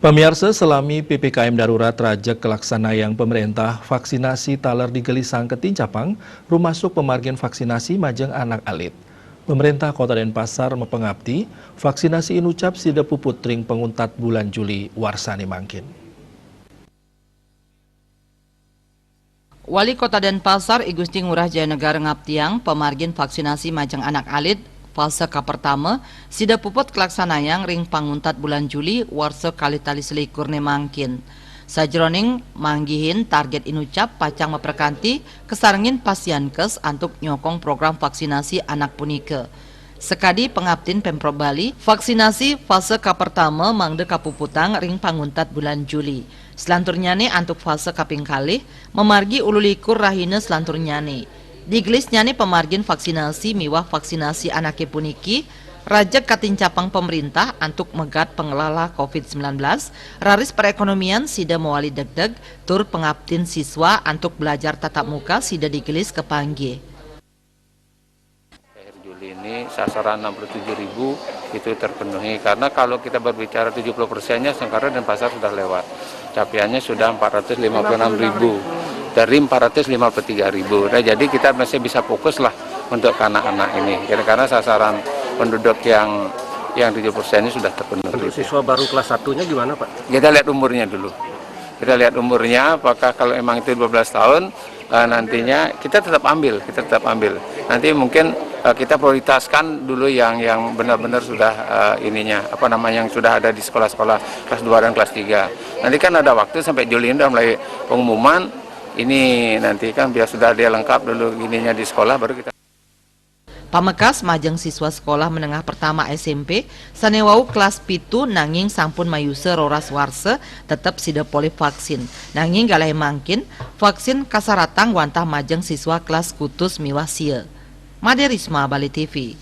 Pemirsa, selami PPKM darurat rajak kelaksanaan pemerintah vaksinasi taler di Gelisang Ketincapang, rumasuk pemargin vaksinasi majeng anak alit. Pemerintah Kota Denpasar mepengabdi, vaksinasi inucap sida puputring penguntat bulan Juli warsani mangkin. Wali Kota Denpasar I Gusti Ngurah Jaya Negara ngaptiang pemargin vaksinasi majeng anak alit fase pertama sida puput kelaksanayang ring panguntat bulan Juli warsa kali tali selikur mangkin. Sajroning manggihin target inucap pacang meperkanti kesarengin pasiankes untuk nyokong program vaksinasi anak punike. Sekadi pengabtin Pemprov Bali, vaksinasi fase pertama mangde kapuputang ring panguntat bulan Juli. Selanturnyane antuk fase kaping kalih memargi ululikur rahina selanturnyane. Digelis nyane pemargin vaksinasi miwah vaksinasi anake puniki rajak katincapang pemerintah antuk megat pengelola COVID-19 raris perekonomian sida mewali deg-deg tur pengabtin siswa antuk belajar tatap muka sida digelis kepanggih. Akhir Juli ini sasaran 67.000 itu terpenuhi karena kalau kita berbicara 70%-nya sekarang Denpasar sudah lewat. Capaiannya sudah 456.000 dari 453.000. Nah, jadi kita masih bisa fokus lah untuk anak-anak ini. Karena sasaran penduduk yang 70% ini sudah terpenuhi. Untuk siswa baru kelas 1-nya gimana, Pak? Kita lihat umurnya dulu. Kita lihat umurnya, apakah kalau emang itu 12 tahun, nantinya kita tetap ambil. Nanti mungkin kita prioritaskan dulu yang benar-benar sudah yang sudah ada di sekolah-sekolah kelas 2 dan kelas 3. Nanti kan ada waktu sampai Juli ini udah mulai pengumuman. Ini nanti kan biar sudah dia lengkap dulu gininya di sekolah baru kita. Pamekas majeng siswa sekolah menengah pertama SMP sanewau kelas pitu nanging sampun mayuse roras warse tetap sida poli vaksin. Nanging galih mangkin vaksin kasaratang wantah majeng siswa kelas kutus miwah sieu. Made Risma, Bali TV.